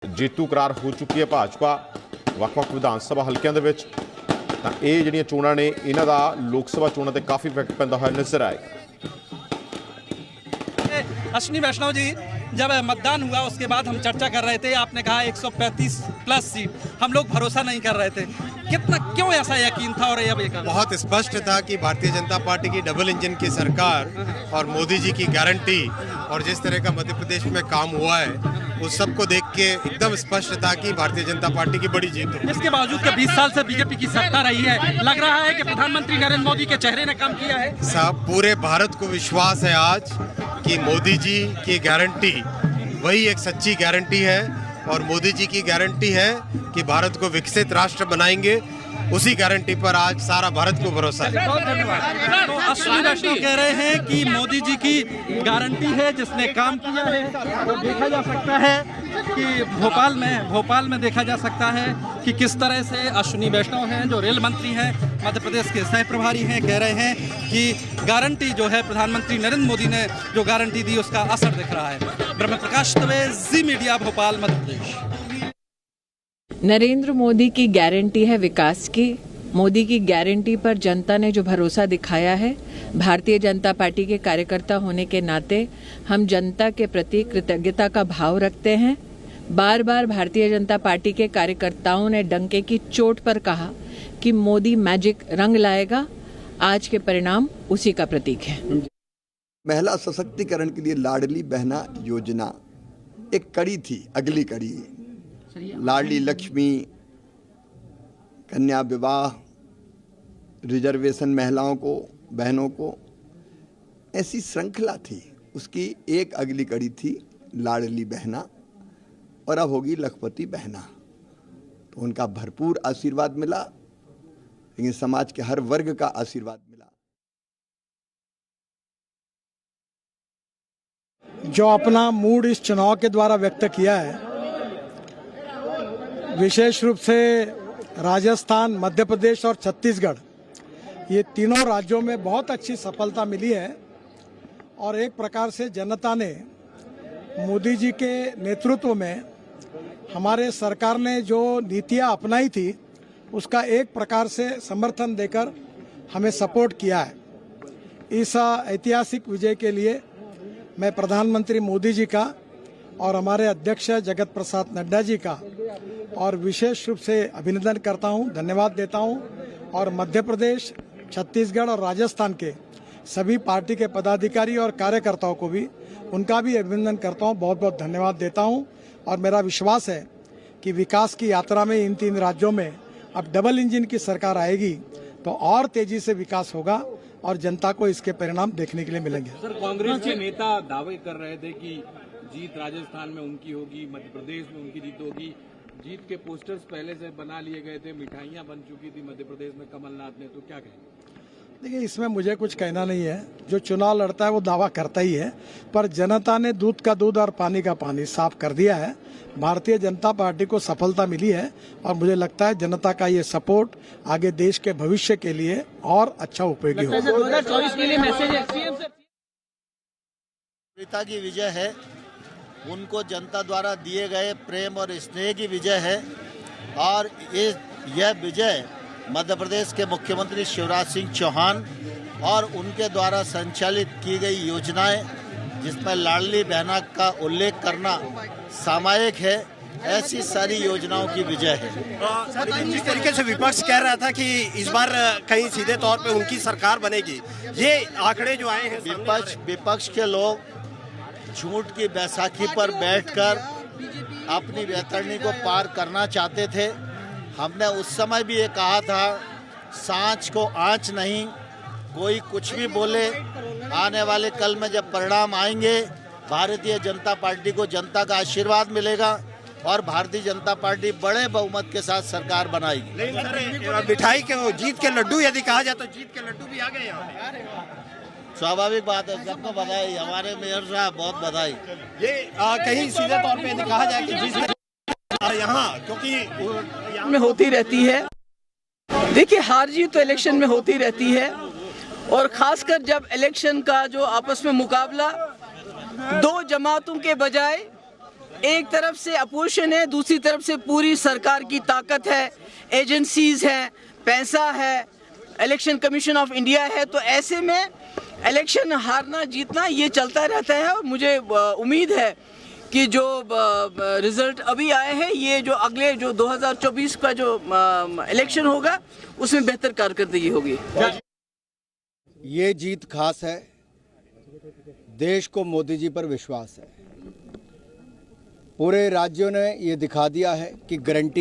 ਜੇਤੂ ਕਰਾਰ ਹੋ ਚੁੱਕੀ ਹੈ ਭਾਜਪਾ ਵੱਖ-ਵੱਖ ਵਿਧਾਨ ਸਭਾ ਹਲਕਿਆਂ ਦੇ ਵਿੱਚ। ਤਾਂ ਇਹ ਜਿਹੜੀਆਂ ਚੋਣਾਂ ਨੇ ਇਹਨਾਂ ਦਾ ਲੋਕ ਸਭਾ ਚੋਣਾਂ ਤੇ ਕਾਫੀ ਇਫੈਕਟ ਪੈਂਦਾ ਹੋਇਆ ਨਜ਼ਰ ਆਏਗਾ। अश्विनी वैष्णव जी, जब मतदान हुआ उसके बाद हम चर्चा कर रहे थे, आपने कहा 135 प्लस सीट, हम लोग भरोसा नहीं कर रहे थे, कितना क्यों ऐसा यकीन था? और अब बहुत स्पष्ट था कि भारतीय जनता पार्टी की डबल इंजन की सरकार और मोदी जी की गारंटी और जिस तरह का मध्य प्रदेश में काम हुआ है उस सब को देख के एकदम स्पष्ट था कि भारतीय जनता पार्टी की बड़ी जीत हो। इसके बावजूद कि 20 साल से बीजेपी की सत्ता रही है, लग रहा है कि प्रधानमंत्री नरेंद्र मोदी के चेहरे ने काम किया है। साहब, पूरे भारत को विश्वास है आज कि मोदी जी की गारंटी वही एक सच्ची गारंटी है और मोदी जी की गारंटी है कि भारत को विकसित राष्ट्र बनाएंगे। उसी गारंटी पर आज सारा भारत को भरोसा है। बहुत धन्यवाद। तो अश्विनी वैष्णव कह रहे हैं कि मोदी जी की गारंटी है, जिसने काम किया है। और देखा जा सकता है कि भोपाल में देखा जा सकता है कि किस तरह से अश्विनी वैष्णव हैं, जो रेल मंत्री हैं, मध्य प्रदेश के सह प्रभारी हैं, कह रहे हैं कि गारंटी जो है प्रधानमंत्री नरेंद्र मोदी ने जो गारंटी दी उसका असर दिख रहा है। ब्रह्म प्रकाश दवे, जी मीडिया, भोपाल, मध्य प्रदेश। नरेंद्र मोदी की गारंटी है विकास की। मोदी की गारंटी पर जनता ने जो भरोसा दिखाया है, भारतीय जनता पार्टी के कार्यकर्ता होने के नाते हम जनता के प्रति कृतज्ञता का भाव रखते हैं। बार बार भारतीय जनता पार्टी के कार्यकर्ताओं ने डंके की चोट पर कहा कि मोदी मैजिक रंग लाएगा। आज के परिणाम उसी का प्रतीक है। महिला सशक्तिकरण के लिए लाडली बहना योजना एक कड़ी थी, अगली कड़ी लाडली लक्ष्मी, कन्या विवाह, रिजर्वेशन महिलाओं को, बहनों को, ऐसी श्रृंखला थी। उसकी एक अगली कड़ी थी लाडली बहना और अब होगी लखपति बहना। तो उनका भरपूर आशीर्वाद मिला, लेकिन समाज के हर वर्ग का आशीर्वाद मिला। जो अपना मूड इस चुनाव के द्वारा व्यक्त किया है, विशेष रूप से राजस्थान, मध्य प्रदेश और छत्तीसगढ़, ये तीनों राज्यों में बहुत अच्छी सफलता मिली है। और एक प्रकार से जनता ने मोदी जी के नेतृत्व में हमारे सरकार ने जो नीतियां अपनाई थी उसका एक प्रकार से समर्थन देकर हमें सपोर्ट किया है। इस ऐतिहासिक विजय के लिए मैं प्रधानमंत्री मोदी जी का और हमारे अध्यक्ष जगत प्रसाद नड्डा जी का और विशेष रूप से अभिनंदन करता हूं, धन्यवाद देता हूं। और मध्य प्रदेश, छत्तीसगढ़ और राजस्थान के सभी पार्टी के पदाधिकारी और कार्यकर्ताओं को भी, उनका भी अभिनंदन करता हूं, बहुत बहुत धन्यवाद देता हूं। और मेरा विश्वास है कि विकास की यात्रा में इन तीन राज्यों में अब डबल इंजन की सरकार आएगी तो और तेजी से विकास होगा और जनता को इसके परिणाम देखने के लिए मिलेंगे। सर, कांग्रेस के नेता दावे कर रहे थे कि जीत राजस्थान में उनकी होगी, मध्य प्रदेश में उनकी जीत होगी। जीत के पोस्टर्स पहले से बना लिए गए थे, मिठाइयां बन चुकी थी मध्य प्रदेश में कमलनाथ ने, तो क्या कहेंगे? देखिए, इसमें मुझे कुछ कहना नहीं है। जो चुनाव लड़ता है वो दावा करता ही है, पर जनता ने दूध का दूध और पानी का पानी साफ कर दिया है। भारतीय जनता पार्टी को सफलता मिली है और मुझे लगता है जनता का ये सपोर्ट आगे देश के भविष्य के लिए और अच्छा उपयोगी होगा। 2024 के लिए मैसेज है पिता की विजय है, उनको जनता द्वारा दिए गए प्रेम और स्नेह की विजय है। और यह विजय मध्य प्रदेश के मुख्यमंत्री शिवराज सिंह चौहान और उनके द्वारा संचालित की गई योजनाएं, जिसमें लाडली बहना का उल्लेख करना सामायिक है, ऐसी सारी योजनाओं की विजय है। जिस तरीके से विपक्ष कह रहा था कि इस बार कहीं सीधे तौर पे उनकी सरकार बनेगी, ये आंकड़े जो आए हैं, विपक्ष के लोग झूठ की बैसाखी पर बैठकर अपनी वैतरणी को पार करना चाहते थे। हमने उस समय भी ये कहा था, सांच को आंच नहीं, कोई कुछ भी बोले, आने वाले कल में जब परिणाम आएंगे, भारतीय जनता पार्टी को जनता का आशीर्वाद मिलेगा और भारतीय जनता पार्टी बड़े बहुमत के साथ सरकार बनाएगी। मिठाई के जीत के लड्डू यदि कहा जाए तो जीत के लड्डू भी आ गए यहाँ। स्वाभाविक बात है, सबको बधाई, हमारे मेयर साहब बहुत बधाई। ये कहीं सीधे तौर पे कहा जाए कि जिस यहाँ, क्योंकि में होती रहती है। देखिए, हार जीत तो इलेक्शन में होती रहती है और खासकर जब इलेक्शन का जो आपस में मुकाबला दो जमातों के बजाय एक तरफ से अपोजिशन है, दूसरी तरफ से पूरी सरकार की ताकत है, एजेंसीज हैं, पैसा है, इलेक्शन कमीशन ऑफ इंडिया है। तो ऐसे में इलेक्शन हारना जीतना ये चलता रहता है और मुझे उम्मीद है कि जो रिजल्ट अभी आए हैं ये जो अगले जो 2024 का जो इलेक्शन होगा उसमें बेहतर कारकर्दगी होगी। ये जीत खास है, देश को मोदी जी पर विश्वास है। पूरे राज्यों ने ये दिखा दिया है कि गारंटी